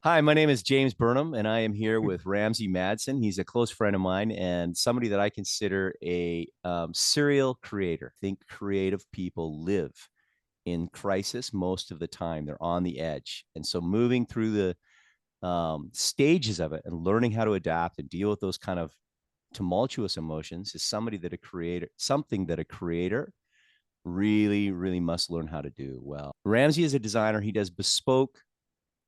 Hi, my name is James Burnham, and I am here with Ramsey Madsen. He's a close friend of mine and somebody that I consider a serial creator. I think creative people live in crisis most of the time. They're on the edge. And so moving through the stages of it and learning how to adapt and deal with those kind of tumultuous emotions is something that a creator really, really must learn how to do well. Ramsey is a designer. He does bespoke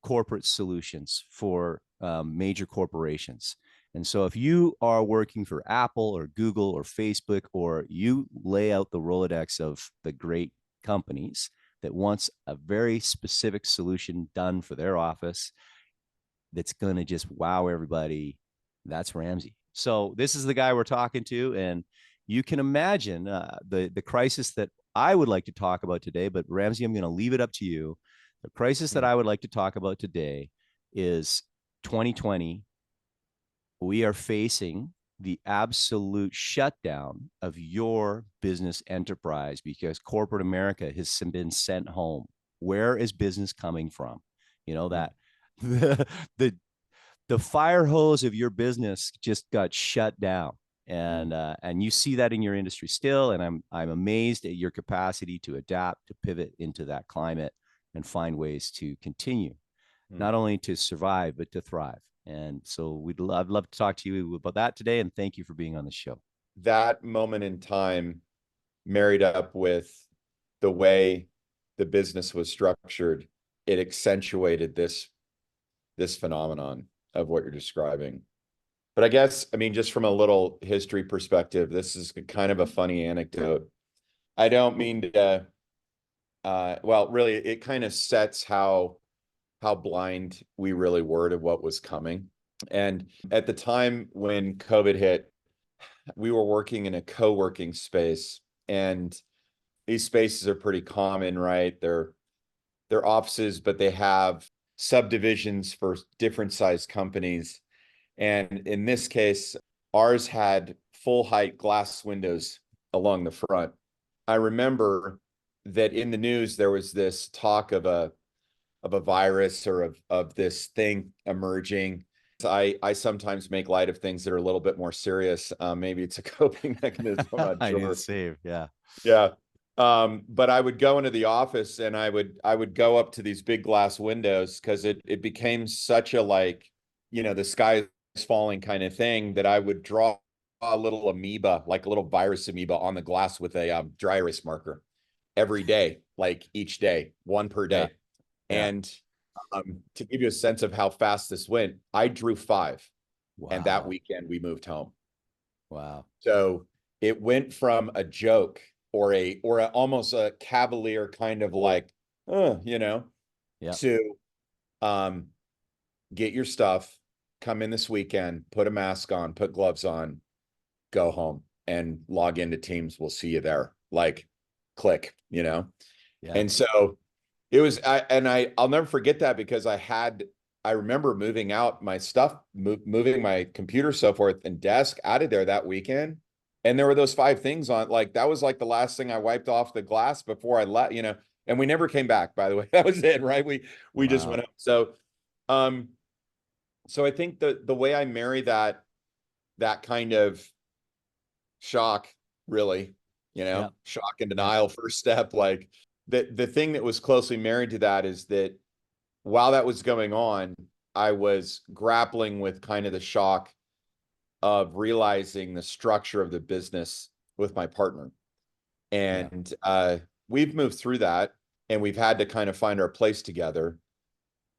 corporate solutions for major corporations. And so if you are working for Apple or Google or Facebook, or you lay out the Rolodex of the great companies that wants a very specific solution done for their office that's going to just wow everybody, that's Ramsey. So this is the guy we're talking to. And you can imagine the crisis that I would like to talk about today. But Ramsey, I'm going to leave it up to you. The crisis that I would like to talk about today is 2020. We are facing the absolute shutdown of your business enterprise because corporate America has been sent home. Where is business coming from? You know that the the, the fire hose of your business just got shut down, and you see that in your industry still. And I'm amazed at your capacity to adapt, to pivot into that climate, and find ways to continue not only to survive but to thrive. And so I'd love to talk to you about that today. And thank you for being on the show. That moment in time married up with the way the business was structured, it accentuated this phenomenon of what you're describing. But I guess, I mean, just from a little history perspective, this is kind of a funny anecdote. I don't mean to, well, really, it kind of sets how blind we really were to what was coming. And at the time when COVID hit, we were working in a co-working space, and these spaces are pretty common, right? They're offices, but they have subdivisions for different size companies. And in this case, ours had full height glass windows along the front. I remember that in the news, there was this talk of a virus or of this thing emerging. I sometimes make light of things that are a little bit more serious. Maybe it's a coping mechanism. I'm not I need to sure. save. Yeah. Yeah. But I would go into the office and I would go up to these big glass windows because it became such a, like, the sky is falling kind of thing, that I would draw a little amoeba, like a little virus amoeba, on the glass with a dry erase marker every day, like each day, one per Yeah. day. Yeah. And to give you a sense of how fast this went, I drew 5, and that Wow. weekend we moved home. Wow. So it went from a joke or almost a cavalier kind of like, Yeah. to um, get your stuff, come in this weekend, put a mask on, put gloves on, go home and log into Teams. We'll see you there. Like, click. Yeah. And so it was, I'll never forget that, because I remember moving out my stuff, moving my computer, so forth, and desk out of there that weekend. And there were those 5 things on, like, that was like the last thing I wiped off the glass before I left, and we never came back, by the way. That was it, right? We just Wow. went up. Um, so I think the way I marry that kind of shock, really, Yeah. shock and Yeah. denial, first step, like, the thing that was closely married to that is that while that was going on, I was grappling with kind of the shock of realizing the structure of the business with my partner. Yeah. And we've moved through that, and we've had to kind of find our place together.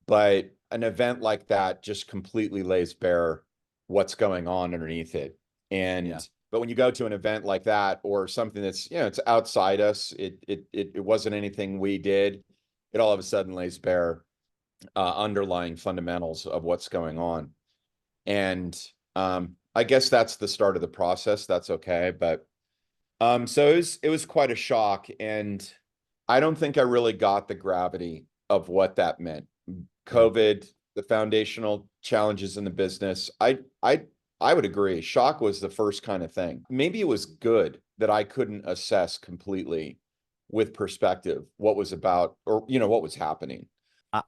But an event like that just completely lays bare what's going on underneath it. Yeah. But when you go to an event like that, or something that's, it's outside us, it wasn't anything we did, it all of a sudden lays bare underlying fundamentals of what's going on. And I guess that's the start of the process. That's okay. But so it was quite a shock. And I don't think I really got the gravity of what that meant. Yeah. COVID, the foundational challenges in the business. I would agree. Shock was the first kind of thing. Maybe it was good that I couldn't assess completely with perspective what was about, or what was happening.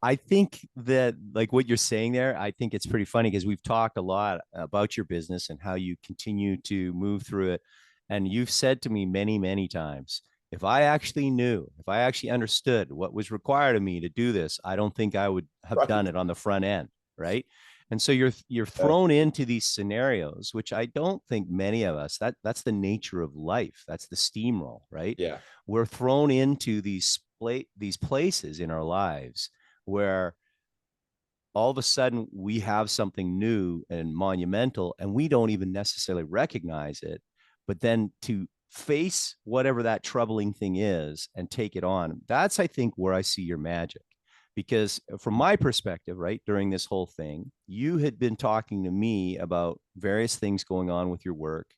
I think that like what you're saying there, I think it's pretty funny because we've talked a lot about your business and how you continue to move through it. And you've said to me many, many times, if I actually knew, if I actually understood what was required of me to do this, I don't think I would have done Right. it on the front end, right? And so you're Yeah. thrown into these scenarios, which I don't think many of us, that's the nature of life. That's the steamroll, right? Yeah. We're thrown into these places in our lives where all of a sudden we have something new and monumental and we don't even necessarily recognize it, but then to face whatever that troubling thing is and take it on, that's I think where I see your magic. Because from my perspective, right, during this whole thing, you had been talking to me about various things going on with your work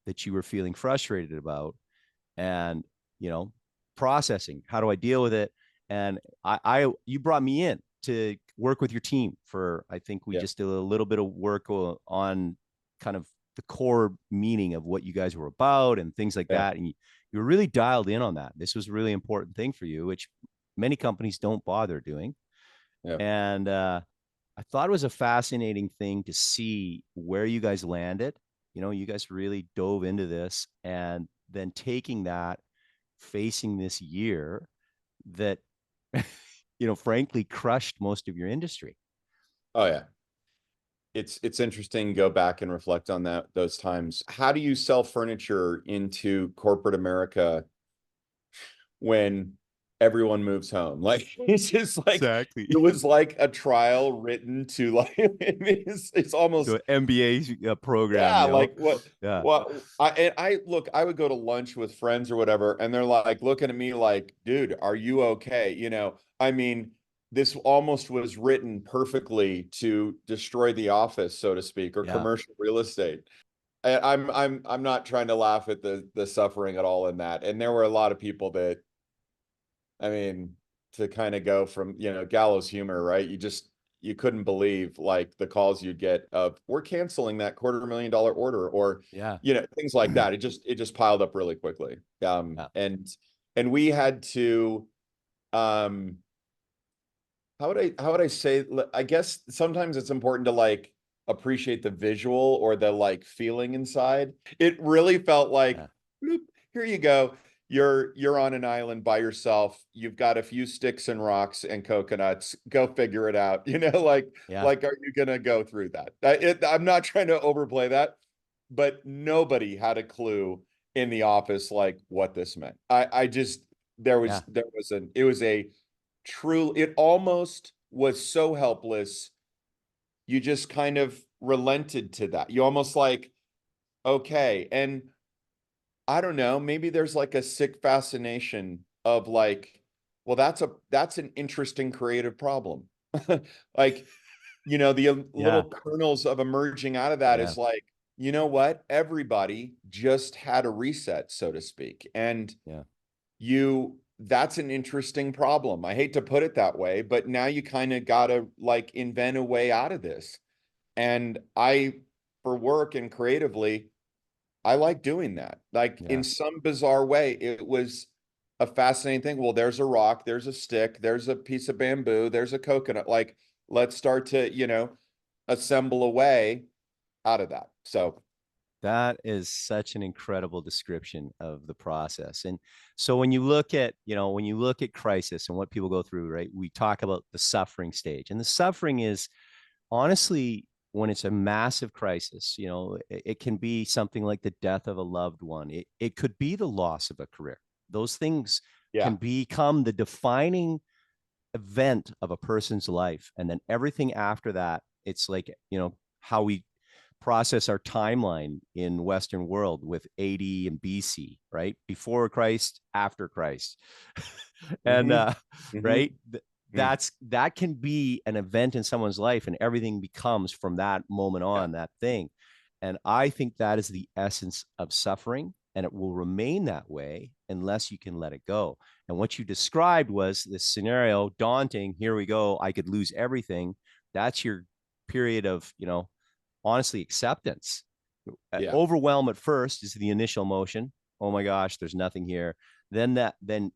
that you were feeling frustrated about, and you know, processing, how do I deal with it? And I you brought me in to work with your team for, I think we Yeah. just did a little bit of work on kind of the core meaning of what you guys were about and things like Yeah. that. And you were really dialed in on that. This was a really important thing for you, which many companies don't bother doing. Yeah. And I thought it was a fascinating thing to see where you guys landed. You know, you guys really dove into this and then taking that, facing this year that, you know, frankly crushed most of your industry. Oh yeah. It's interesting, go back and reflect on those times. How do you sell furniture into corporate America when everyone moves home? Like it's just like Exactly. it was like a trial written to like it's To almost an MBA program, yeah, you know? like what Yeah. I look, I would go to lunch with friends or whatever, and they're like looking at me like, dude, are you okay? You know, I mean, this almost was written perfectly to destroy the office, so to speak, or Yeah. commercial real estate. And I'm not trying to laugh at the suffering at all in that. And there were a lot of people that, I mean, to kind of go from, you know, gallows humor, right? You couldn't believe like the calls you'd get of we're canceling that $250,000 order, or Yeah. you know, things like that. It just piled up really quickly. Yeah. And we had to um how would I say, I guess sometimes it's important to like appreciate the visual or the like feeling inside. It really felt like, Yeah. bloop, here you go. You're on an island by yourself. You've got a few sticks and rocks and coconuts. Go figure it out. You know, Yeah. like are you gonna go through that? I'm not trying to overplay that, but nobody had a clue in the office like what this meant. I just Yeah. there was an it was a true, it almost was so helpless. You just kind of relented to that. You almost like, okay. And I don't know, maybe there's like a sick fascination of like, well, that's an interesting creative problem. Like, you know, the Yeah. little kernels of emerging out of that Yeah. is like, you know what? Everybody just had a reset, so to speak. And Yeah. that's an interesting problem. I hate to put it that way, but now you kind of got to like invent a way out of this. And for work and creatively, I like doing that. Like in Yeah. some bizarre way, it was a fascinating thing. Well, there's a rock, there's a stick, there's a piece of bamboo, there's a coconut. Like, let's start to, you know, assemble a way out of that. So, That is such an incredible description of the process. And so when you look at, you know, when you look at crisis and what people go through, right? We talk about the suffering stage. And the suffering is honestly, when it's a massive crisis, you know, it can be something like the death of a loved one. It could be the loss of a career. Those things yeah. can become the defining event of a person's life. And then everything after that, it's like, you know, how we process our timeline in Western world with AD and BC, right? Before Christ, after Christ. And Mm-hmm. Mm-hmm. right, that can be an event in someone's life and everything becomes from that moment Yeah. on that thing. And I think that is the essence of suffering, and it will remain that way unless you can let it go. And what you described was this scenario, daunting, here we go, I could lose everything. That's your period of, you know, honestly, acceptance. Yeah. Overwhelm at first is the initial emotion. Oh my gosh, there's nothing here. Then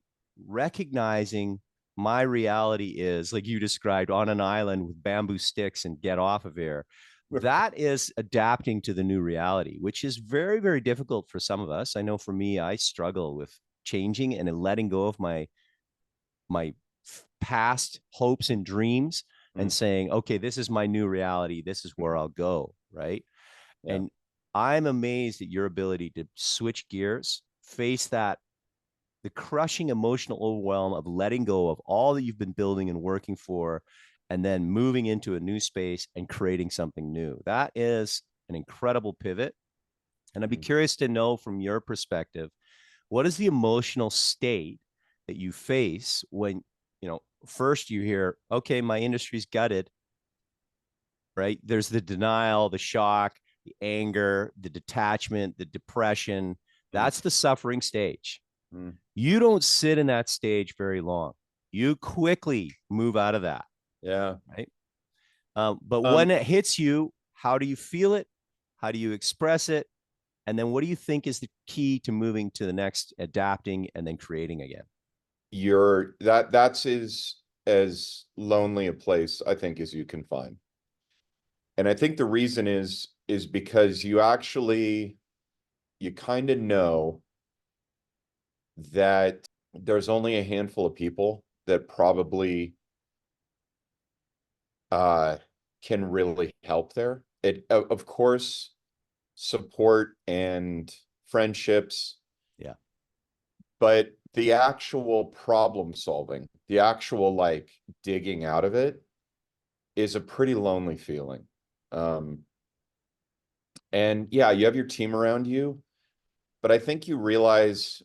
recognizing my reality is, like you described, on an island with bamboo sticks and get off of here. That is adapting to the new reality, which is very, very difficult for some of us. I know for me, I struggle with changing and letting go of my past hopes and dreams and Mm, saying, okay, this is my new reality. This is where I'll go. Right. yeah. And I'm amazed at your ability to switch gears, face that, the crushing emotional overwhelm of letting go of all that you've been building and working for, and then moving into a new space and creating something new. That is an incredible pivot. And I'd be Mm. curious to know from your perspective, what is the emotional state that you face when, first you hear, okay, my industry's gutted, right? There's the denial, the shock, the anger, the detachment, the depression. Mm. That's the suffering stage. Mm. You don't sit in that stage very long. You quickly move out of that, Yeah. right? But when Um, it hits you, how do you feel it? How do you express it? And then what do you think is the key to moving to the next, adapting and then creating again? that's as lonely a place I think as you can find. And I think the reason is because you kind of know that there's only a handful of people that probably uh can really help there. Of course, support and friendships, Yeah. but the actual problem solving, the actual like digging out of it is a pretty lonely feeling. Um, and yeah, you have your team around you, but I think you realize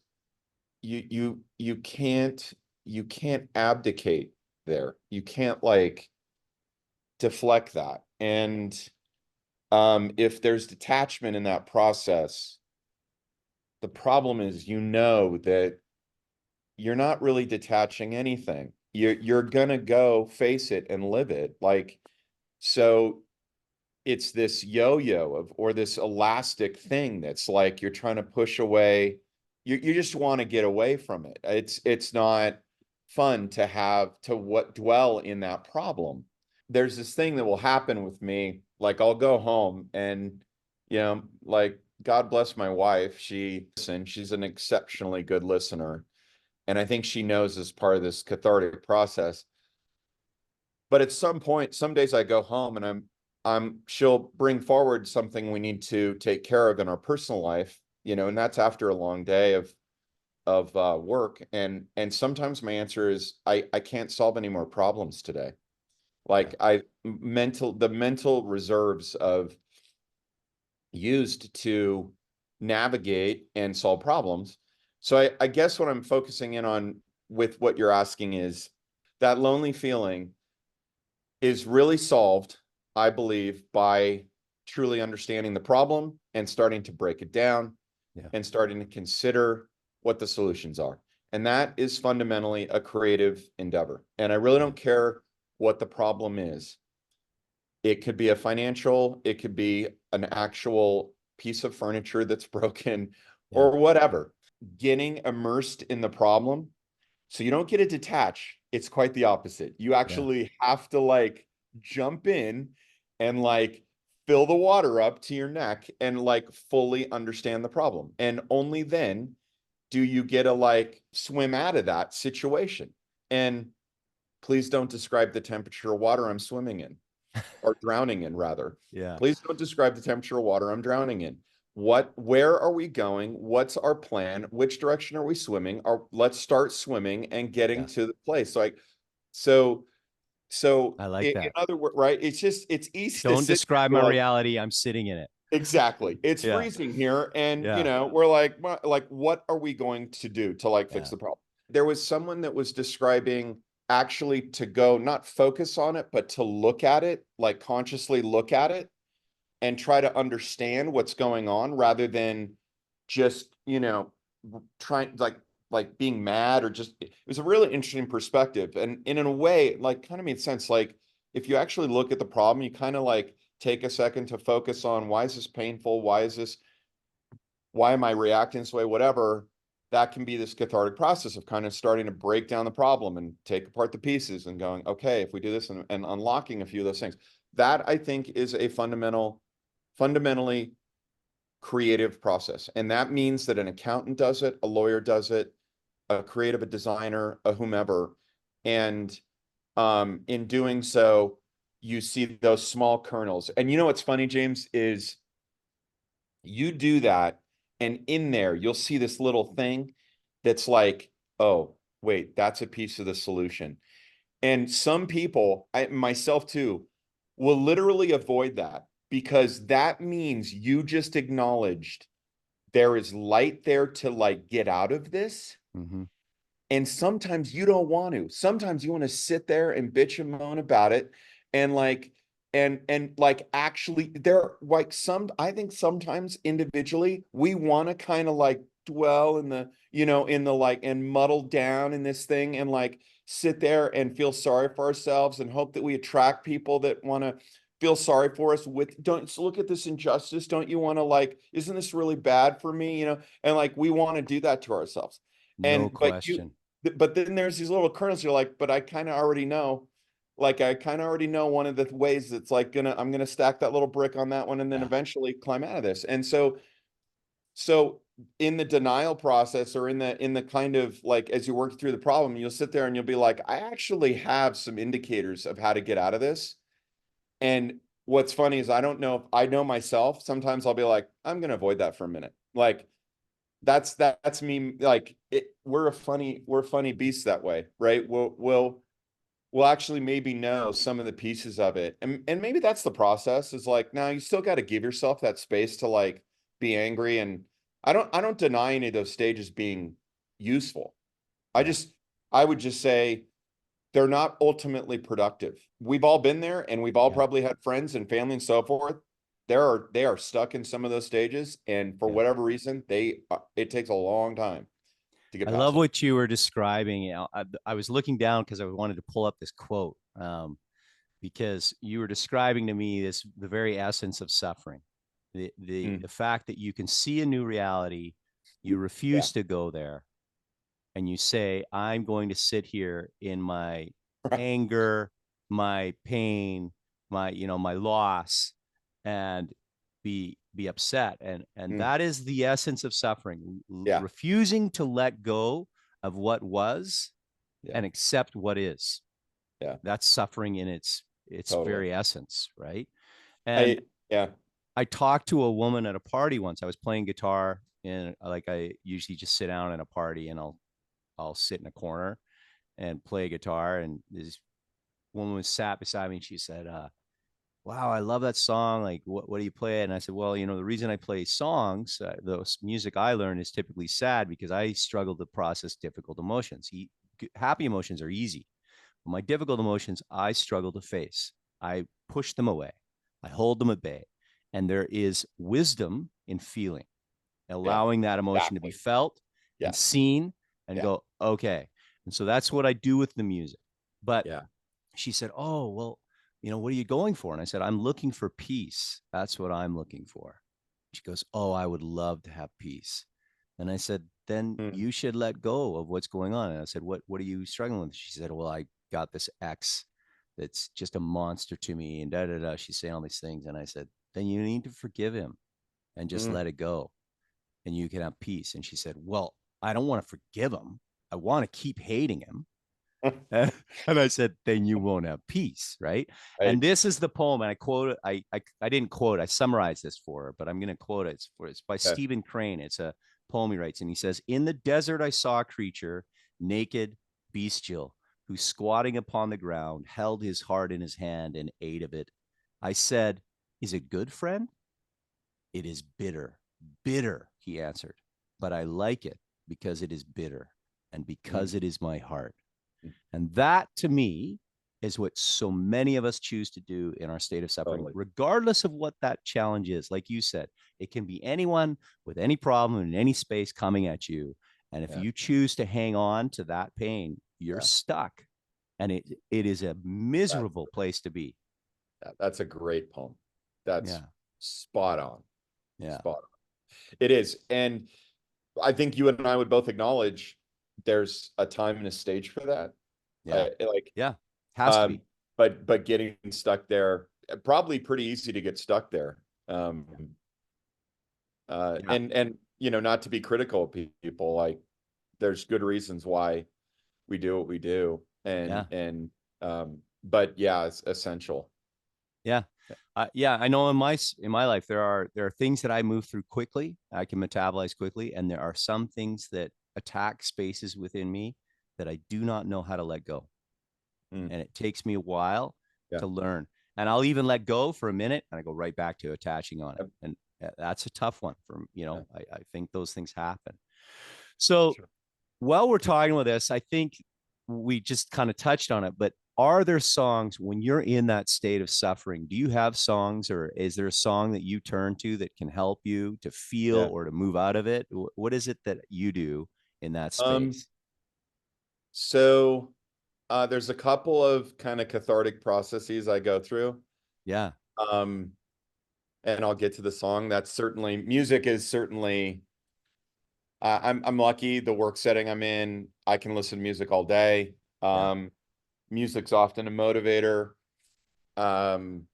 you can't abdicate there. You can't like deflect that. And if there's detachment in that process, the problem is that you're not really detaching anything. You're gonna go face it and live it. Like, so it's this yo-yo of, or this elastic thing that's like you're trying to push away. You just want to get away from it. It's not fun to have to dwell in that problem. There's this thing that will happen with me. Like I'll go home and, like God bless my wife. She's an exceptionally good listener. And I think she knows as part of this cathartic process. But at some point, some days I go home and she'll bring forward something we need to take care of in our personal life, and that's after a long day of work. And sometimes my answer is I can't solve any more problems today. Yeah. Like the mental reserves of used to navigate and solve problems. So I guess what I'm focusing in on with what you're asking is that lonely feeling is really solved, I believe, by truly understanding the problem and starting to break it down Yeah. and starting to consider what the solutions are. And that is fundamentally a creative endeavor. And I really Yeah. don't care what the problem is. It could be it could be an actual piece of furniture that's broken Yeah. or whatever. Getting immersed in the problem, so you don't get to detach. It's quite the opposite. You Yeah. actually have to like jump in and like fill the water up to your neck and like fully understand the problem. And only then do you get to like swim out of that situation. And please don't describe the temperature of water I'm swimming in, or drowning in, rather. Yeah. Please don't describe the temperature of water I'm drowning in. Where are we going? What's our plan? Which direction are we swimming? Let's start swimming and getting Yeah. to the place. So, I like in that. other words, right? It's easy to Don't sit there describe and my be like, reality. I'm sitting in it. exactly. It's Yeah. freezing here. And, Yeah. we're like, what are we going to do to like fix Yeah. the problem? There was someone that was describing actually to go, not focus on it, but to look at it, like consciously look at it and try to understand what's going on rather than just, trying like being mad, or just, it was a really interesting perspective. And in a way, like kind of made sense. Like if you actually look at the problem, you kind of like take a second to focus on, why is this painful? Why am I reacting this way? Whatever. that can be this cathartic process of kind of starting to break down the problem and take apart the pieces and going, okay, if we do this, and unlocking a few of those things. That I think is a fundamentally creative process. And that means that an accountant does it, a lawyer does it, a creative, a designer, a whomever. And in doing so, you see those small kernels. And you know what's funny, James, is you do that, and in there, you'll see this little thing that's like, oh, wait, that's a piece of the solution. And some people, myself too, will literally avoid that, because that means you just acknowledged there is light there to like get out of this. Mm-hmm. And sometimes you don't want to. Sometimes you want to sit there and bitch and moan about it. And like, and like actually there, like I think sometimes individually we want to kind of like dwell in the, in the like, and muddle down in this thing and like sit there and feel sorry for ourselves and hope that we attract people that want to feel sorry for us. With, don't look at this injustice. Don't you want to like, isn't this really bad for me? And like we want to do that to ourselves. No And question. but then there's these little kernels. You're like, but I kind of already know. Like I kind of already know one of the ways that's like I'm gonna stack that little brick on that one and then Yeah. eventually climb out of this. And so in the denial process, or in the kind of like as you work through the problem, you'll sit there and you'll be like, I actually have some indicators of how to get out of this. And what's funny is I don't know if I know myself. Sometimes I'll be like, I'm gonna avoid that for a minute. Like that's me. Like we're funny beasts that way, right? We'll actually maybe know some of the pieces of it, and maybe that's the process. Is like, now you still got to give yourself that space to like be angry. And I don't deny any of those stages being useful. I Yeah. just I would just say they're not ultimately productive. We've all been there, and we've all Yeah. probably had friends and family and so forth. They are stuck in some of those stages, and for Yeah. whatever reason, it takes a long time to get I past love them. what you were describing. I was looking down because I wanted to pull up this quote, because you were describing to me the very essence of suffering, the Mm, fact that you can see a new reality, you yeah, refuse to go there, and you say, I'm going to sit here in my right. anger, my pain, my loss, and be upset. And Mm, that is the essence of suffering, yeah, refusing to let go of what was yeah, and accept what is. yeah, That's suffering in its totally. very essence, right? And I yeah. I talked to a woman at a party once. I was playing guitar, and like I usually just sit down at a party and I'll sit in a corner and play guitar. And this woman was sat beside me, and she said, wow, I love that song. Like, what do you play? And I said, well, the reason I play songs, the music I learn is typically sad because I struggle to process difficult emotions. Happy emotions are easy. But my difficult emotions, I struggle to face. I push them away. I hold them at bay. And there is wisdom in feeling, Yeah, allowing that emotion to be exactly. felt and Yes. seen and Yeah, go, okay. And so that's what I do with the music. But yeah. she said, oh, well, what are you going for? And I said, I'm looking for peace. That's what I'm looking for. She goes, oh, I would love to have peace. And I said, then Mm, you should let go of what's going on. And I said, what are you struggling with? She said, well, I got this ex that's just a monster to me, and da da da. She's saying all these things. And I said, then you need to forgive him and just mm. let it go, and you can have peace. And she said, well, I don't want to forgive him. I want to keep hating him. And I said, then you won't have peace, right? Right. And this is the poem, and I quote it. I didn't quote. I summarized this for her, but I'm going to quote it. It's by Okay. Stephen Crane. It's a poem he writes, and he says, "In the desert, I saw a creature, naked, bestial, who, squatting upon the ground, held his heart in his hand and ate of it. I said, 'Is it good, friend?' 'It is bitter, bitter,' he answered. 'But I like it because it is bitter, and Mm, because it is my heart.'" mm, And that to me is what so many of us choose to do in our state of suffering, totally. regardless of what that challenge is. Like you said, it can be anyone with any problem in any space coming at you. And if Yeah, you choose to hang on to that pain, you're yeah. stuck. And it is a That's miserable place to be. that's a great poem. That's Yeah. spot on. Yeah. Spot on. It is. And I think you and I would both acknowledge there's a time and a stage for that. Yeah. Like, Yeah. Has to um, be. but getting stuck there, probably pretty easy to get stuck there. Yeah. And you know, not to be critical of people, like there's good reasons why we do what we do, Yeah. but yeah, it's essential. Yeah. Yeah, I know in my life there are things that I move through quickly. I can metabolize quickly, and there are some things that attack spaces within me that I do not know how to let go. Mm, And it takes me a while yeah. to learn. And I'll even let go for a minute and I go right back to attaching on it. Yep. And that's a tough one for, Yeah. I think those things happen. So Sure. while we're talking about this, I think we just kind of touched on it, but are there songs when you're in that state of suffering? Do you have songs, or is there a song that you turn to that can help you to feel Yeah. or to move out of it? What is it that you do in that Um, space? so there's a couple of kind of cathartic processes I go through. Yeah. Um, and I'll get to the song. That's certainly music is certainly I'm lucky the work setting I'm in, I can listen to music all day. Yeah. Music's often a motivator. Um,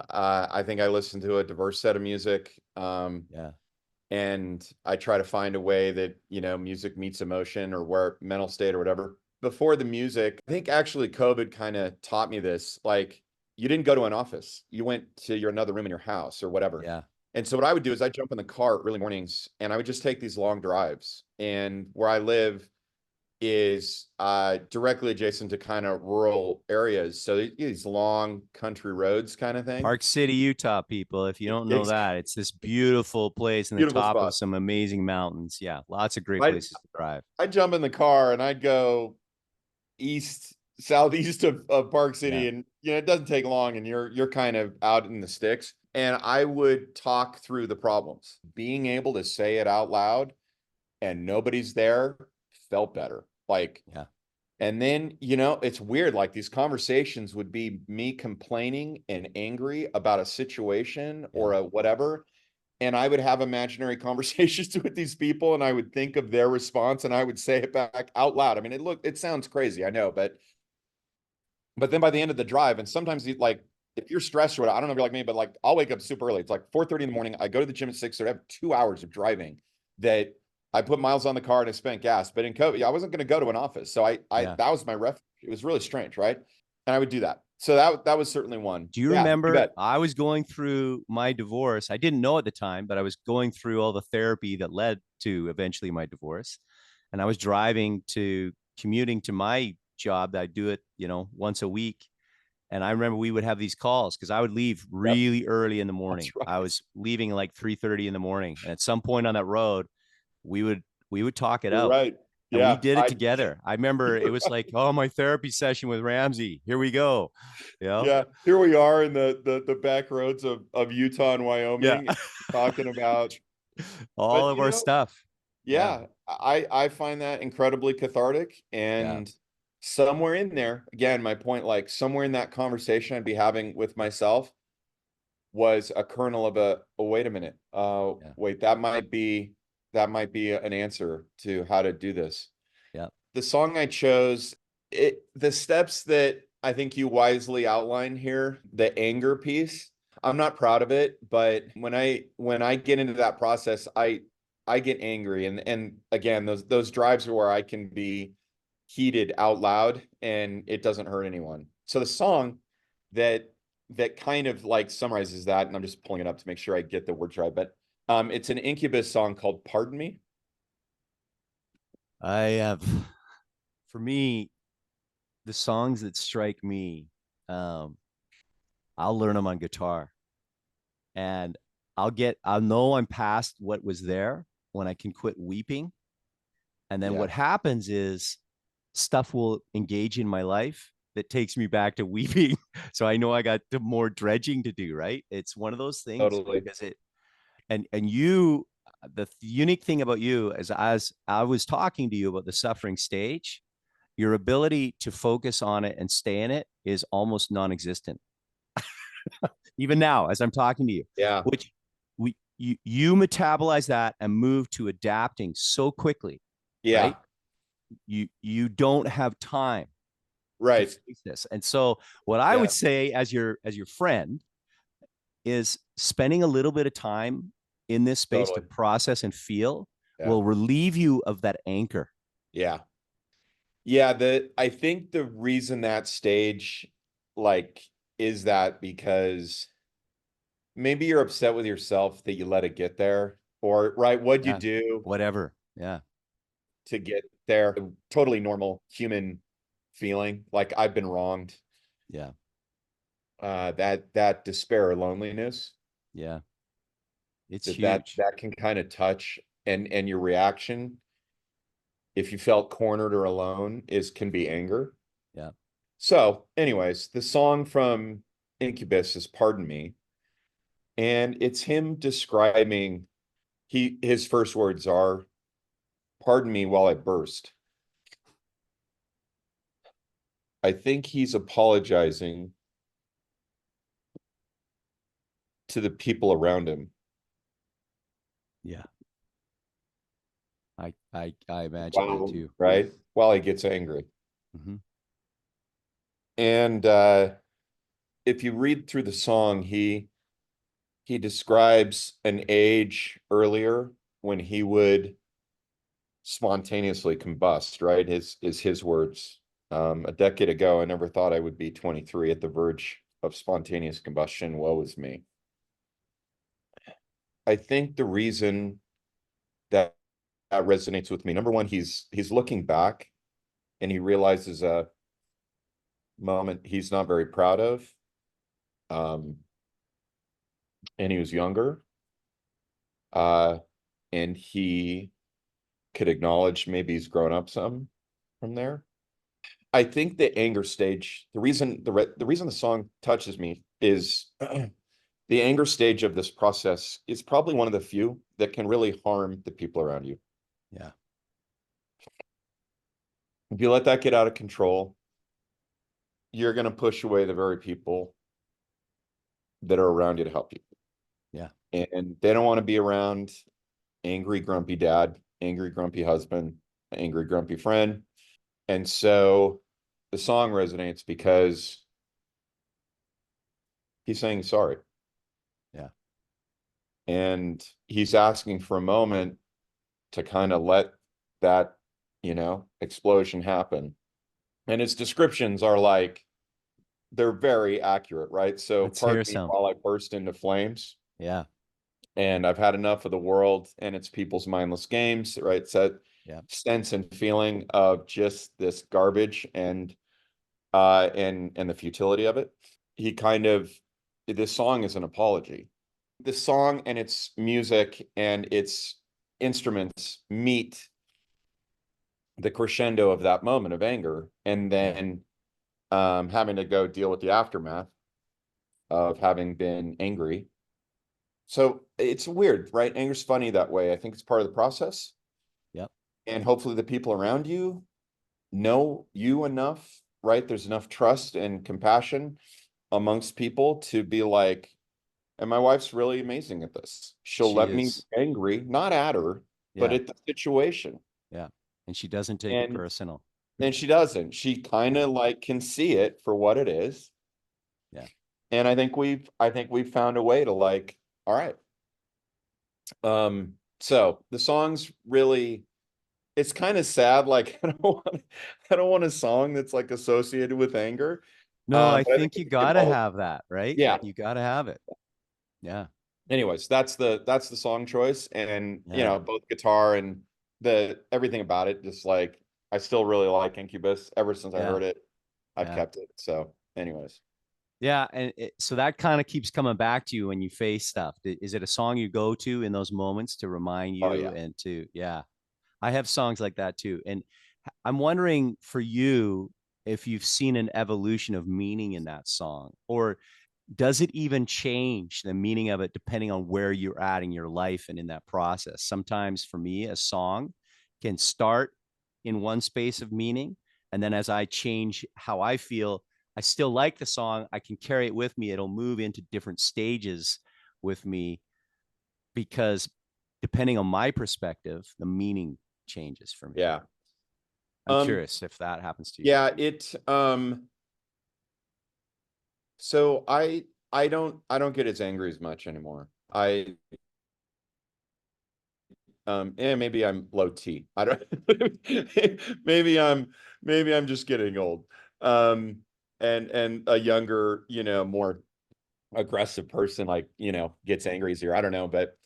I think I listen to a diverse set of music. Yeah. And I try to find a way that, you know, music meets emotion or where mental state or whatever. Before the music, I think actually COVID kind of taught me this. Like, you didn't go to an office, you went to your another room in your house or whatever. Yeah. And so what I would do is I jump in the car early mornings and I would just take these long drives. And where I live is directly adjacent to kind of rural areas. So these long country roads kind of thing. Park City, Utah, people. If you don't know It's a that, it's this beautiful place in the beautiful top of spot. some amazing mountains. Yeah, lots of great I places to drive. I jump in the car and I'd go southeast of Park Yeah, City, and you know, it doesn't take long and you're kind of out in the sticks. And I would talk through the problems. Being able to say it out loud and nobody's there felt better. Like, yeah, and then, you know, it's weird. Like these conversations would be me complaining and angry about a situation yeah, or a whatever. And I would have imaginary conversations with these people and I would think of their response and I would say it back out loud. I mean, it sounds crazy, I know, but then by the end of the drive, and sometimes you like, if you're stressed or what, I don't know if you're like me, but like I'll wake up super early. It's like 4:30 in the morning. I go to the gym at 6, so I have 2 hours of driving that I put miles on the car and I spent gas. But in COVID, I wasn't going to go to an office. So I yeah. that was my refuge. It was really strange, right? And I would do that. So that was certainly one. Do you Yeah, you remember bet. I was going through my divorce? I didn't know at the time, but I was going through all the therapy that led to eventually my divorce. And I was driving to commuting to my job that I do it, once a week. And I remember we would have these calls because I would leave Yep, really early in the that's morning. I right. was leaving like 3:30 in the morning. And at some point on that road, we would we would talk it You're out. right. And we Yeah, did it together. I remember it you're was like, right. oh, my therapy session with Ramsey. Here we go. You know? Yeah, here we are in the back roads of Utah and Yeah. Wyoming talking about, All but of you our know, stuff. Yeah. yeah, I find that incredibly cathartic. Yeah. And somewhere in there, again, my point, like somewhere in that conversation I'd be having with myself was a kernel of wait a minute. Yeah. Wait, that might be an answer to how to do this. Yeah. The song I chose, the steps that I think you wisely outline here, the anger piece, I'm not proud of it, but when I get into that process, I get angry. And again, those drives are where I can be heated out loud and it doesn't hurt anyone. So the song that that kind of like summarizes that, and I'm just pulling it up to make sure I get the words right, but it's an Incubus song called Pardon Me. I have, for me, the songs that strike me, um, I'll learn them on guitar and I'll know I'm past what was there when I can quit weeping. And then Yeah, what happens is stuff will engage in my life that takes me back to weeping. So I know I got more dredging to do, right? It's one of those things totally. because and you, the unique thing about you is as I was talking to you about the suffering stage, your ability to focus on it and stay in it is almost non-existent even now as I'm talking to you, Yeah. which you metabolize that and move to adapting so quickly, Yeah. right? You don't have time to Right. face this. And so what I would Yeah. say as your friend is spending a little bit of time in this space to Totally. process and feel Yeah. will relieve you of that anchor. Yeah. Yeah. I think the reason that stage like is that because maybe you're upset with yourself that you let it get there, or right, what'd you Yeah. do Whatever. Yeah. to get there? Totally normal human feeling, like I've been wronged. Yeah. That despair or loneliness, Yeah. It's that huge. that can kind of touch, and your reaction, if you felt cornered or alone, is can be anger. Yeah. So, anyways, the song from Incubus is Pardon Me, and it's him describing his first words are, "Pardon me while I burst." I think he's apologizing to the people around him Yeah. I imagine that while, too. right, while he gets angry. Mm-hmm. And if you read through the song, he describes an age earlier when he would spontaneously combust, right? His words. A decade ago, I never thought I would be 23 at the verge of spontaneous combustion. Woe is me. I think the reason that that resonates with me, number one, he's looking back and he realizes a moment he's not very proud of. Um, and he was younger. Uh, and he could acknowledge maybe he's grown up some from there. I think the anger stage, the reason the song touches me is the anger stage of this process is probably one of the few that can really harm the people around you. Yeah. If you let that get out of control, you're going to push away the very people that are around you to help you. Yeah. And they don't want to be around angry, grumpy dad, angry, grumpy husband, angry, grumpy friend. And so the song resonates because he's saying sorry. Yeah. And he's asking for a moment to kind of let that, explosion happen. And his descriptions are like, they're very accurate, right? So, Let's hear pardon me some. while I burst into flames. Yeah. And I've had enough of the world and its people's mindless games, right? It's that Yeah. sense and feeling of just this garbage and the futility of it. He kind of This song is an apology. This song and its music and its instruments meet the crescendo of that moment of anger, and Yeah. then having to go deal with the aftermath of having been angry. So it's weird, right? Anger's funny that way. I think it's part of the process. Yep. And hopefully the people around you know you enough, right? There's enough trust and compassion amongst people to be like, and my wife's really amazing at this. She'll She let me be is. angry, not at her, but Yeah. at the situation. Yeah. And she doesn't take it And personal. she doesn't. She kind Yeah. of like can see it for what it is. Yeah. And I think we've found a way to like, all right. So the song's really, it's kind of sad. Like I don't want a song that's like associated with anger. No, I But I think think we you can gotta both. have that, right? Yeah. You gotta have it. Yeah. Anyways, that's the song choice. And Yeah. both guitar and the everything about it, just like I still really like Incubus. Ever since I Yeah. heard it, I've Yeah. kept it. So anyways. Yeah. And so that kind of keeps coming back to you when you face stuff. Is it a song you go to in those moments to remind Oh you yeah. and to, yeah, I have songs like that too. And I'm wondering for you if you've seen an evolution of meaning in that song, or does it even change the meaning of it depending on where you're at in your life and in that process? Sometimes for me, a song can start in one space of meaning. And then as I change how I feel, I still like the song. I can carry it with me. It'll move into different stages with me because depending on my perspective, the meaning changes for me. Yeah. I'm curious if that happens to you. Yeah, so I don't get as angry as much anymore. Maybe I'm low T. I don't maybe I'm just getting old. And a younger, more aggressive person, like, gets angry easier. I don't know, but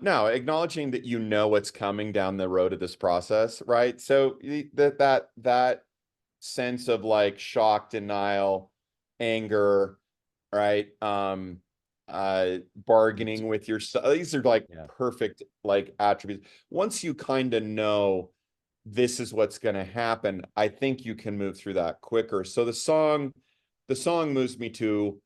no, acknowledging that what's coming down the road of this process, right? So that sense of like shock, denial, anger, right? Bargaining with yourself. These are like perfect like attributes. Once you kind of know this is what's going to happen, I think you can move through that quicker. So the song moves me to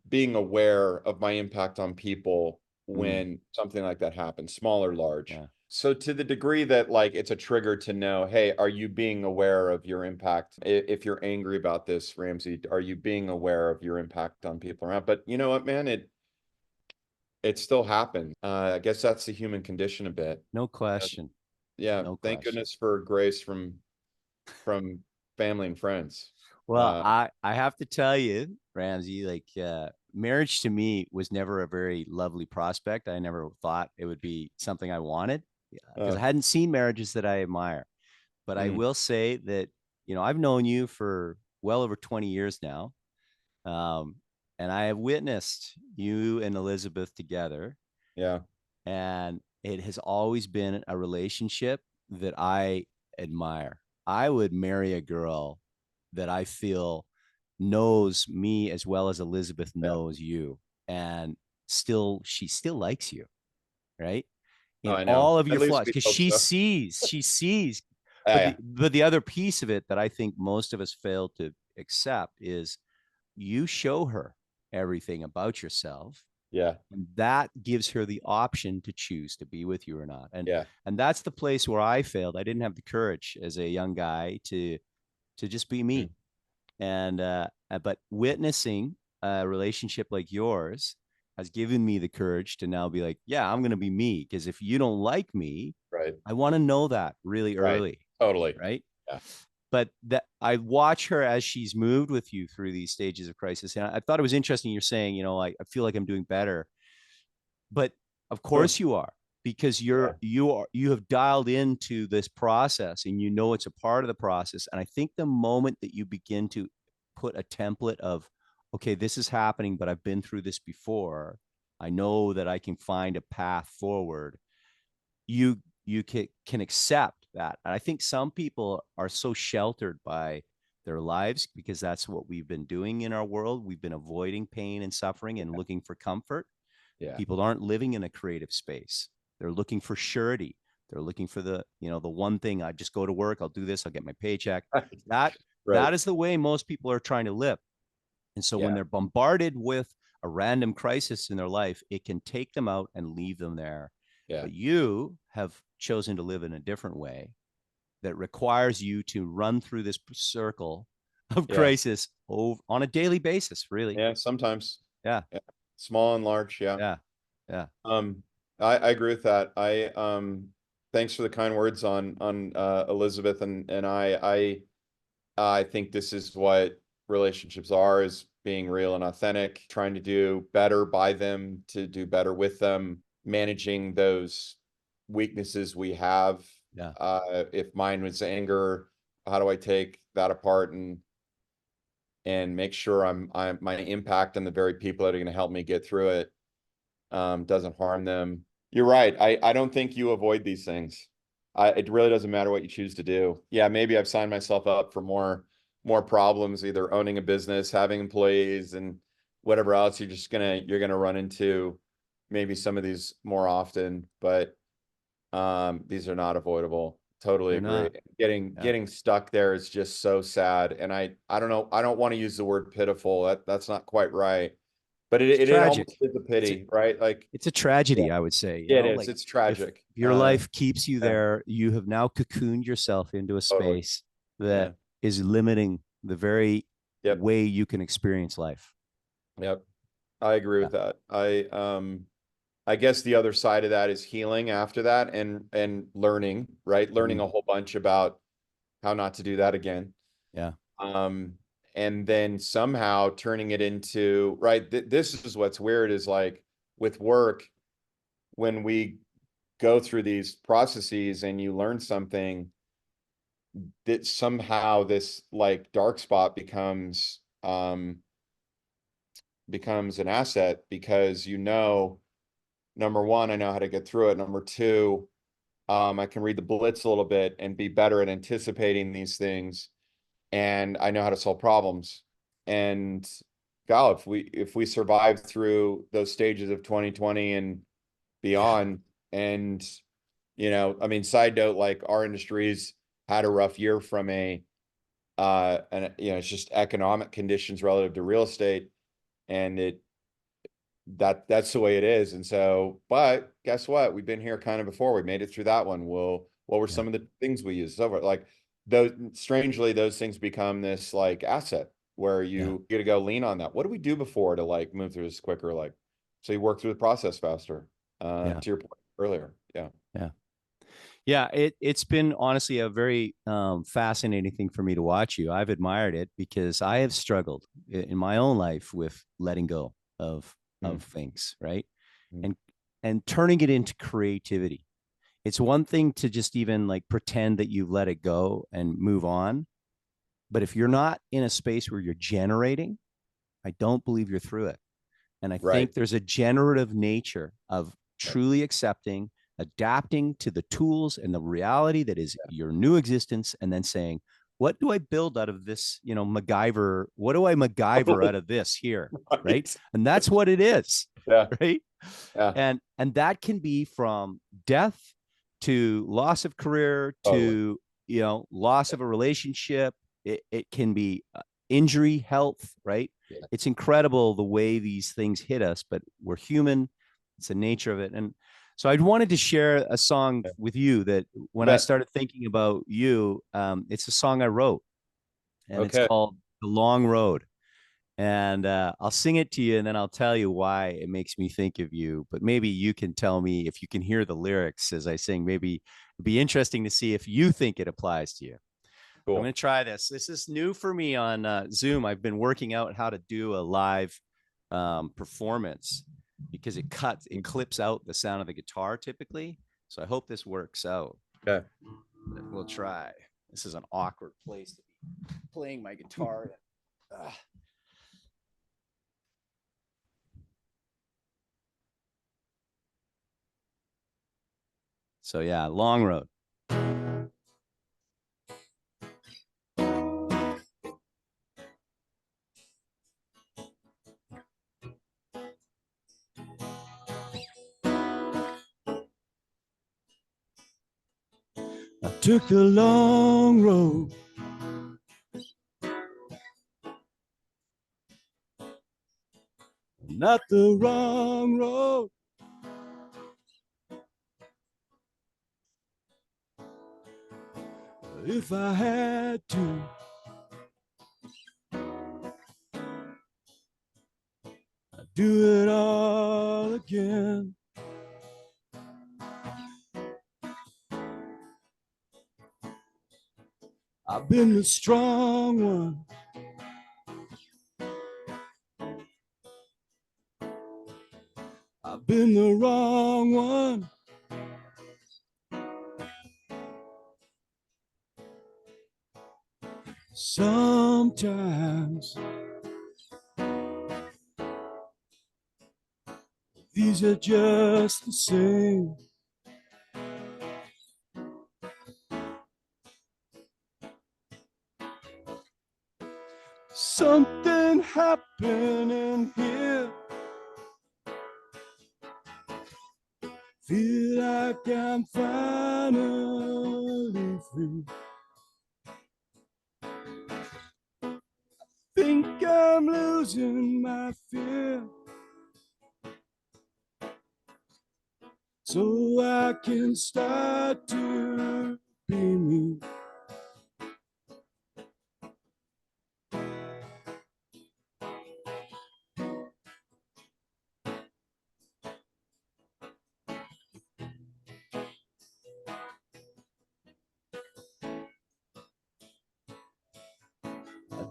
being aware of my impact on people when something like that happens, small or large. Yeah. So to the degree that like it's a trigger to know, hey, are you being aware of your impact? If you're angry about this, Ramsey, are you being aware of your impact on people around? But you know what, man, it still happens. I guess that's the human condition a bit. No question. Yeah, No thank question. goodness for grace from family and friends. Well, I have to tell you, Ramsey, like marriage to me was never a very lovely prospect. I never thought it would be something I wanted because I hadn't seen marriages that I admire. But I will say that, I've known you for well over 20 years now. Um, and I have witnessed you and Elizabeth together. Yeah. And it has always been a relationship that I admire. I would marry a girl that I feel knows me as well as Elizabeth Yeah. knows you. And she still likes you, right? Oh, In I know. all of At your least flaws, we because hope she so. sees, she sees. Yeah, But yeah. the other piece of it that I think most of us fail to accept is you show her everything about yourself, Yeah. and that gives her the option to choose to be with you or not. And Yeah. and that's the place where I failed. I didn't have the courage as a young guy to just be me. And but witnessing a relationship like yours has given me the courage to now be like, yeah, I'm going to be me, because if you don't like me, Right. I want to know that really Right. early, Totally. right? Yeah. But that I watch her as she's moved with you through these stages of crisis. And I thought it was interesting. You're saying, I feel like I'm doing better, but of Huh. course you are, because Yeah. you have dialed into this process and it's a part of the process. And I think the moment that you begin to put a template of, okay, this is happening, but I've been through this before, I know that I can find a path forward, you can accept that. And I think some people are so sheltered by their lives because that's what we've been doing in our world. We've been avoiding pain and suffering and looking for comfort. Yeah. People aren't living in a creative space. They're looking for surety. They're looking for the one thing. I just go to work, I'll do this, I'll get my paycheck. That Right. that is the way most people are trying to live. And so when Yeah. they're bombarded with a random crisis in their life, it can take them out and leave them there. Yeah. But you have chosen to live in a different way that requires you to run through this circle of Yeah. crisis on a daily basis, really. Yeah. Sometimes. Yeah. Yeah. Small and large. Yeah. Yeah. Yeah. Um, I agree with that. Thanks for the kind words on Elizabeth and I think this is what relationships are, is being real and authentic, trying to do better by them, to do better with them, managing those weaknesses we have. Yeah. If mine was anger, how do I take that apart and make sure I'm my impact on the very people that are going to help me get through it doesn't harm them. You're right. I don't think you avoid these things. It really doesn't matter what you choose to do. Yeah, maybe I've signed myself up for more problems, either owning a business, having employees, and whatever else. You're gonna run into maybe some of these more often, but these are not avoidable. Totally They're agree. not. Getting Yeah. getting stuck there is just so sad. And I don't know, I don't want to use the word pitiful. That's not quite right. But It's it almost tragic. is a It's a pity, right? Like, it's a yeah, tragedy, I would say, it is. like It's if tragic. your life keeps you Yeah, there, you have now cocooned yourself into a totally. space Yeah. that is limiting the very Yep. way you can experience life. Yep. I agree Yeah. with that. I guess the other side of that is healing after that and learning, right? Learning Mhm. a whole bunch about how not to do that again. Yeah. Um, and then somehow turning it into, right, this is what's weird is like with work, when we go through these processes and you learn something, that somehow this like dark spot becomes an asset because number one, I know how to get through it. Number two, I can read the blitz a little bit and be better at anticipating these things, and I know how to solve problems. And God, if we survive through those stages of 2020 and Yeah. beyond, and I mean, side note, like our industries had a rough year from and it's just economic conditions relative to real estate, and that's the way it is. And so, but guess what? We've been here kind of before. We made it through that one. Well, what were Yeah. some of the things we used? So like those, strangely, those things become this like asset where Yeah. you get to go lean on that. What do we do before to like move through this quicker? Like, so you work through the process faster. Yeah. To your point earlier. Yeah. Yeah. Yeah, it's been honestly a very fascinating thing for me to watch you. I've admired it because I have struggled in my own life with letting go Mm, of things, right? mm, And turning it into creativity. It's one thing to just even like pretend that you've let it go and move on, but if you're not in a space where you're generating, I don't believe you're through it. And I right. think there's a generative nature of Yeah. truly accepting, adapting to the tools and the reality that is your new existence, and then saying, what do I build out of this? MacGyver, what do I MacGyver out of this here? Right. Right. And that's what it is. Yeah. Right. Yeah. And that can be from death to loss of career Totally. to loss of a relationship. It can be injury, health, right? Yeah. It's incredible the way these things hit us, but we're human. It's the nature of it. And so I wanted to share a song Yeah. with you that I when I bet. started thinking about you, it's a song I wrote, and it's Okay. called The Long Road. And I'll sing it to you, and then I'll tell you why it makes me think of you. But maybe you can tell me if you can hear the lyrics as I sing. Maybe it'd be interesting to see if you think it applies to you. I'm Cool. going to try this. This is new for me on Zoom. I've been working out how to do a live performance because it clips out the sound of the guitar typically. So I hope this works out. Okay. We'll try. This is an awkward place to be playing my guitar. So yeah, Long Road. I took the long road, not the wrong road. If I had to, I'd do it all again. I've been the strong one, I've been the wrong one. Sometimes these are just the same. Something happening here. Feel like I'm finally free. Think I'm losing my fear, so I can start to be me.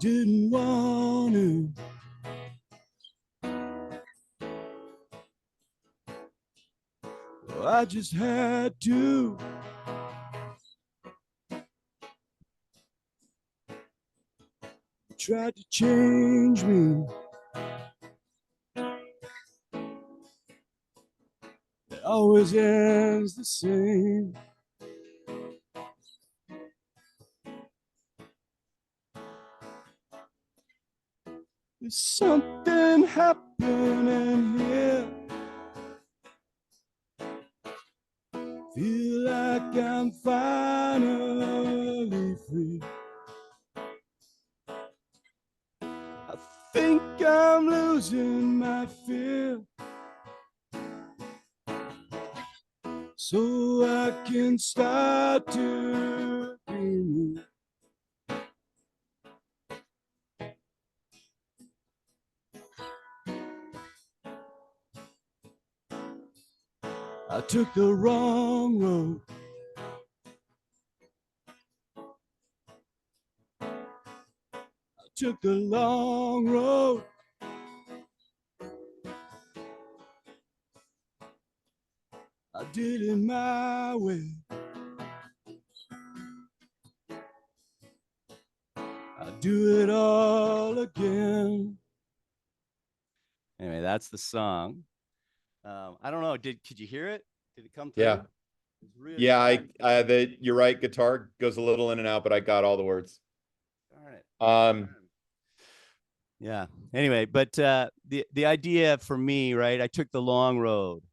didn't want to. I just had to. Tried to change me. It always ends the same. There's something happening here. Feel like I'm finally free. I think I'm losing my fear, so I can start to dream. I took the wrong road. I took the long road. I did it my way. I'll do it all again. Anyway, that's the song. I don't know. Could you hear it? Did it come through? Yeah. Really You're right. Guitar goes a little in and out, but I got all the words. darn it. Um, Yeah. Anyway, but the idea for me, right? I took the long road,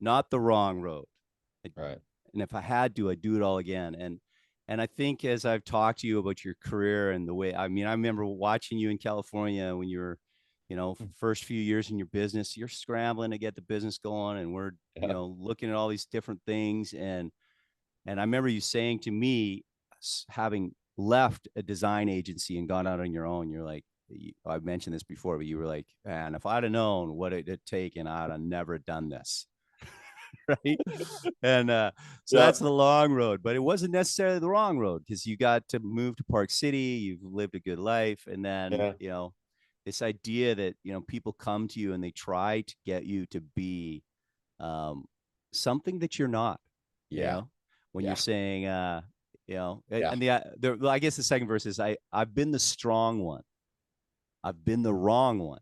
not the wrong road. right. And if I had to, I'd do it all again. And I think as I've talked to you about your career and the way, I mean, I remember watching you in California when you were, first few years in your business, you're scrambling to get the business going, and we're, Yeah. looking at all these different things. And I remember you saying to me, having left a design agency and gone out on your own, you're like, I've mentioned this before, but you were like, man, if I'd have known what it had taken, I'd have never done this. Right. And so Yeah. that's the long road, but it wasn't necessarily the wrong road, because you got to move to Park City. You've lived a good life. And then, Yeah. This idea that, people come to you and they try to get you to be something that you're not, Yeah. when Yeah. you're saying, and Yeah. I guess the second verse is, I've been the strong one. I've been the wrong one.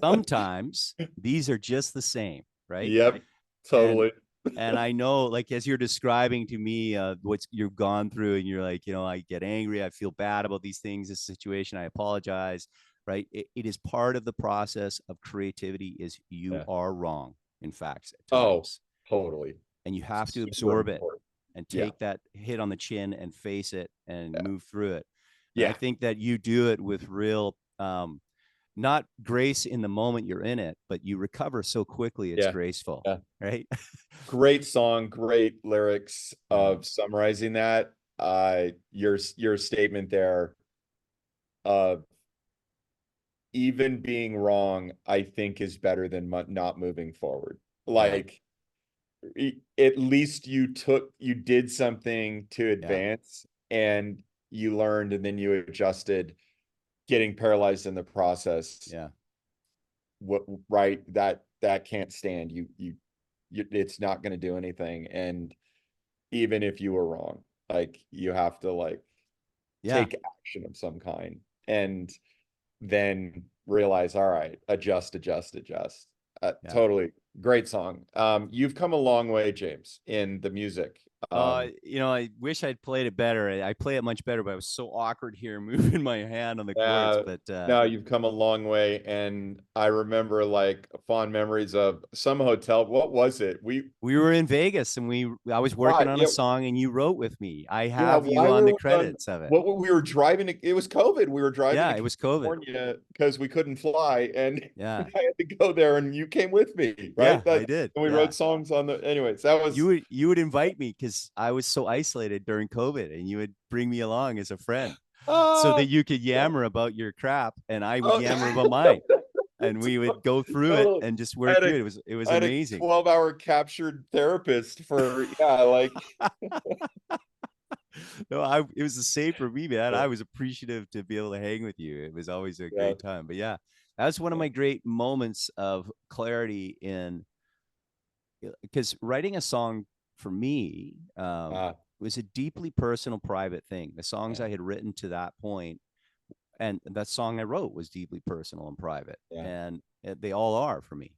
Sometimes these are just the same, right? Yep. And Totally. and I know, like, as you're describing to me what you've gone through, and you're like, I get angry, I feel bad about these things, this situation, I apologize, right? It is part of the process of creativity. Is you Yeah. are wrong in facts at Oh, times, totally. and you have to Super absorb it important. and Yeah. take that hit on the chin and face it and Yeah. move through it. And I Yeah. think that you do it with real not grace in the moment you're in it, but you recover so quickly, it's Yeah. graceful, Yeah. right? Great song, great lyrics of summarizing that. Your statement there of even being wrong, I think, is better than not moving forward. Yeah. Like, at least you did something to Yeah. advance, and you learned, and then you adjusted. Getting paralyzed in the process, Yeah. right? That can't stand. It's not going to do anything. And even if you were wrong, like, you have to, like, Yeah. take action of some kind, and then realize, all right, adjust. Yeah. Totally great song. You've come a long way, James, in the music. I wish I'd played it better. I play it much better, but I was so awkward here moving my hand on the chords. But No, you've come a long way, and I remember, like, fond memories of some hotel. What was it? we were in Vegas, and I was working Right, on a yeah, song, and you wrote with me. I yeah. have you Why on were the we on? credits of it. What we were driving to? It was COVID. We were driving Yeah, to it was COVID. California because we couldn't fly, and Yeah. I had to go there, and you came with me, Yeah, right? I did. And we Yeah. wrote songs on the. Anyways, that was. You would invite me because I was so isolated during COVID, and you would bring me along as a friend so that Oh, you could yammer about your crap, and I would oh. yammer about mine, and we would go through it Totally. and just I work had through a it. It was I had a amazing. 12-hour captured therapist for, yeah, like. No, it was the same for me, man. Yeah. I was appreciative to be able to hang with you. It was always a Yeah. great time. But yeah, that's one of my great moments of clarity in, because writing a song for me Ah, was a deeply personal, private thing. The songs yeah. I had written to that point, and that song I wrote was deeply personal and private, Yeah. and they all are for me.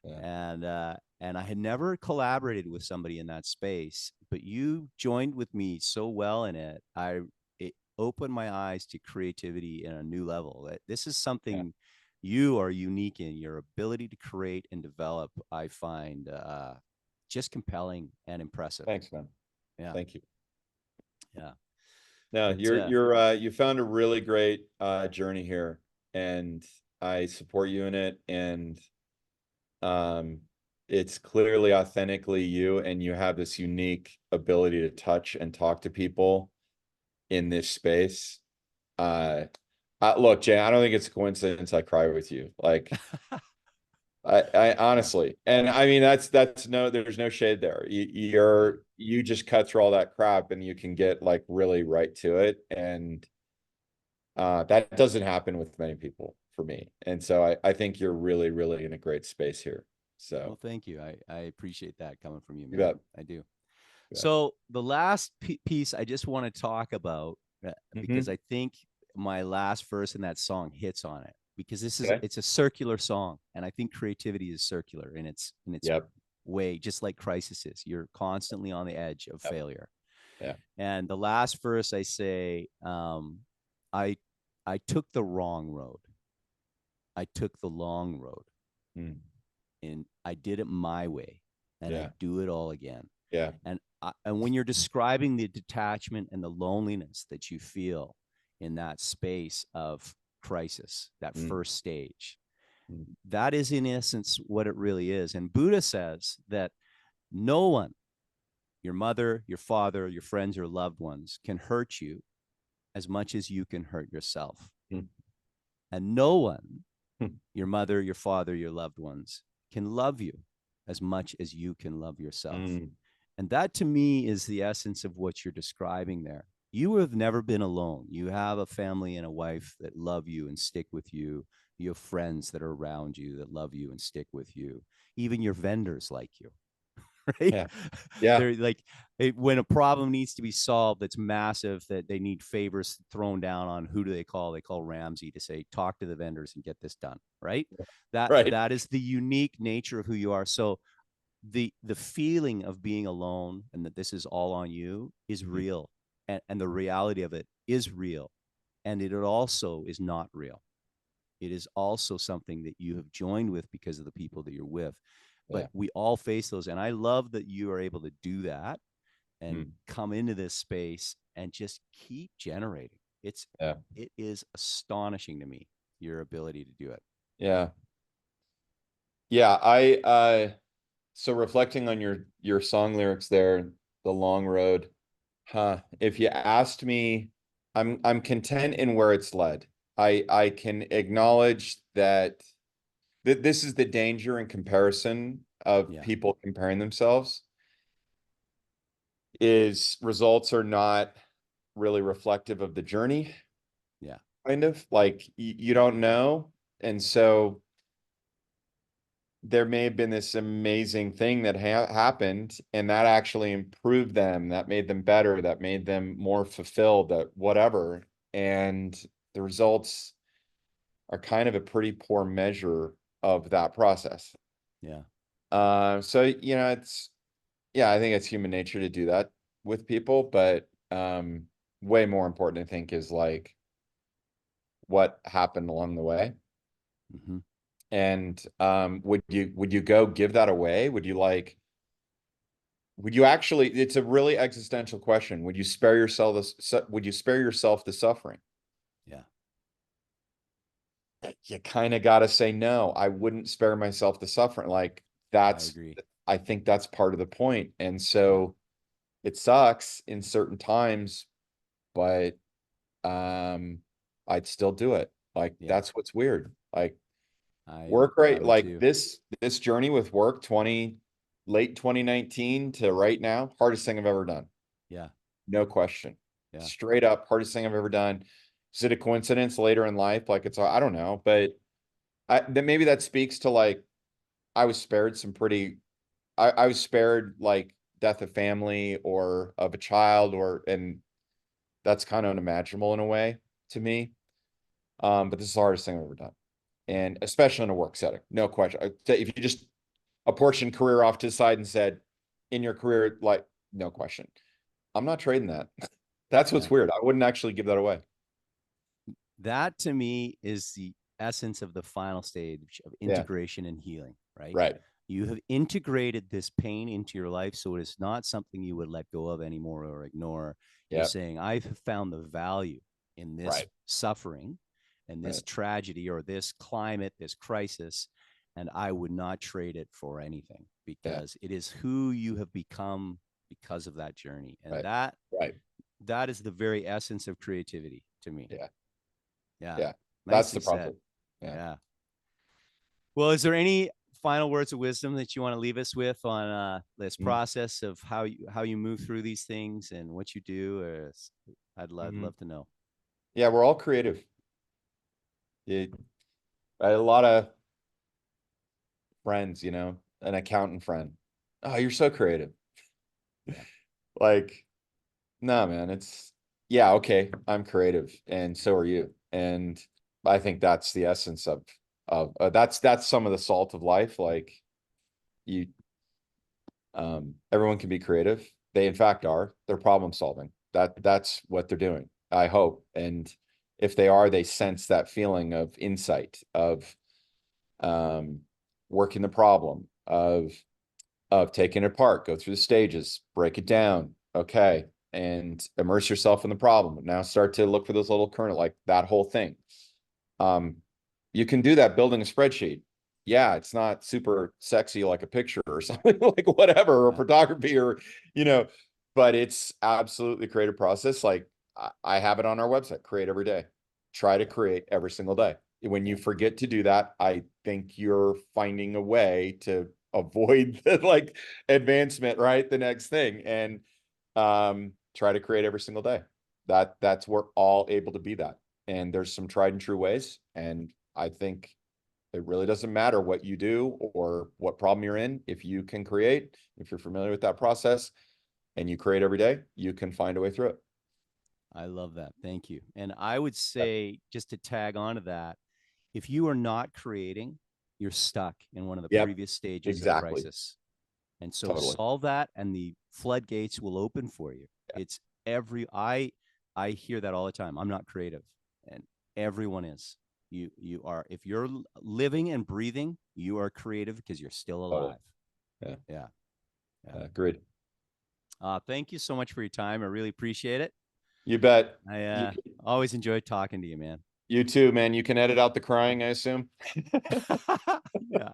Yeah. And I had never collaborated with somebody in that space, but you joined with me so well in it. It opened my eyes to creativity in a new level. This is Yeah. something you are unique in. Your ability to create and develop, I find just compelling and impressive. Thanks, man. Yeah, Thank you. yeah. No, But you found a really great journey here, and I support you in it. And um it's clearly authentically you, and you have this unique ability to touch and talk to people in this space. Uh Look, Jay, I don't think it's a coincidence I cry with you. Like, I yeah, honestly, and I mean, that's no, there's no shade there. yeah. You just cut through all that crap, and you can get like really right to it. And that doesn't happen with many people for me. And so I think you're really, really in a great space here. Well, So thank you. I appreciate that coming from you, you man. bet. I do. You bet. So the last piece I just want to talk about, because Hmm. I think my last verse in that song hits on it, because Okay. it's a circular song, and I think creativity is circular in its Yep. way, just like crisis is. You're constantly on the edge of Yep. failure. Yeah. And the last verse I say, I I took the wrong road. I took the long road, Mm. and I did it my way, and I Yeah. do it all again. Yeah. And when you're describing the detachment and the loneliness that you feel in that space of crisis, that Mm. first stage, Mm. that is in essence what it really is. And Buddha says that no one, your mother, your father, your friends, your loved ones, can hurt you as much as you can hurt yourself. Mm. And no one, Mm. your mother, your father, your loved ones, can love you as much as you can love yourself. Mm. And that to me is the essence of what you're describing there. You have never been alone. You have a family and a wife that love you and stick with you. You have friends that are around you that love you and stick with you. Even your vendors like you, right? Yeah. Yeah. They're like, when a problem needs to be solved that's massive, that they need favors thrown down on, who do they call? They call Ramsey to say, talk to the vendors and get this done, right? Right. That is the unique nature of who you are. So the feeling of being alone and that this is all on you is Mhm. real, and the reality of it is real, and it also is not real. It is also something that you have joined with because of the people that you're with. But Yeah. we all face those, and I love that you are able to do that and Mm. come into this space and just keep generating. Yeah. It is astonishing to me, your ability to do it. Yeah. Yeah. So reflecting on your song lyrics there, The Long Road, huh? If you asked me, I'm content in where it's led. I can acknowledge that this is the danger in comparison of Yeah, people comparing themselves, is results are not really reflective of the journey, yeah, kind of like you don't know. And so there may have been this amazing thing that happened, and that actually improved them, that made them better, that made them more fulfilled, that whatever. And the results are kind of a pretty poor measure of that process. yeah, So it's, yeah, I think it's human nature to do that with people, but way more important, I think, is like what happened along the way. mm-hmm. And would you go give that away? Would you actually, it's a really existential question. Would you spare yourself the suffering? Yeah. You kind of got to say no. I wouldn't spare myself the suffering. Like, I that's agree. I think that's part of the point. And Yeah, so it sucks in certain times, but I'd still do it. Like, yeah. that's what's weird. Like, I work I rate, would like too. this journey with work, late 2019 to right now, hardest thing I've ever done. Yeah. No question. Yeah. Straight up hardest thing I've ever done. Is it a coincidence later in life? Like I don't know, but then maybe that speaks to like, I was spared some pretty, I was spared like death of family or of a child and that's kind of unimaginable in a way to me. But this is the hardest thing I've ever done. And especially in a work setting, no question. If you just apportioned career off to the side and said, in your career, like, no question. I'm not trading that. That's what's Yeah. weird. I wouldn't actually give that away. That to me is the essence of the final stage of Yeah. integration and healing, right? Right. You have integrated this pain into your life, so it is not something you would let go of anymore or ignore. You're Yeah. saying, I've found the value in this Right. suffering and this Right. tragedy or this climate, this crisis, and I would not trade it for anything Yeah. because it is who you have become because of that journey. And Right. that Right. that is the very essence of creativity to me. Yeah. Yeah. Yeah. That's Nicely the said. process. Yeah. Yeah. Well, is there any final words of wisdom that you want to leave us with on this Mm-hmm. process of how you move through these things and what you do? Or I'd Mm-hmm. love to know. Yeah. We're all creative. I had a lot of friends, an accountant friend. Oh, you're so creative. Yeah. Like, no, man, yeah, okay, I'm creative and so are you. And I think that's the essence of that's some of the salt of life. Like you, everyone can be creative. They in fact are. They're problem solving. That's what they're doing, I hope. And if they are, they sense that feeling of insight, of um, working the problem, of taking it apart, go through the stages, break it down. Okay. And immerse yourself in the problem. Now start to look for those little kernel, like that whole thing. Um, you can do that building a spreadsheet. Yeah, it's not super sexy like a picture or something like whatever, or Yeah. photography but it's absolutely creative process. Like I have it on our website, create every day. Try to Yeah. create every single day. When you Yeah. forget to do that, I think you're finding a way to avoid the like advancement, right? The next thing. And try to create every single day. That's we're all able to be that. And there's some tried and true ways. And I think it really doesn't matter what you do or what problem you're in. If you can create, if you're familiar with that process and you create every day, you can find a way through it. I love that. Thank you. And I would say, just to tag onto that, if you are not creating, you're stuck in one of the Yep, previous stages of exactly. crisis. And so Totally. solve that and the floodgates will open for you. Yeah, It's I hear that all the time. I'm not creative. And everyone is. You are, if you're living and breathing, you are creative because you're still totally. alive. Yeah. Yeah. Yeah. Agreed. Thank you so much for your time. I really appreciate it. You bet. I You, always enjoyed talking to you, man. you too, man. You can edit out the crying, I assume. Yeah.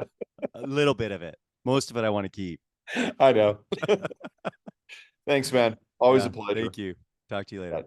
A little bit of it. Most of it I want to keep. I know. Thanks, man. Always a Yeah. pleasure. Thank you. Talk to you later.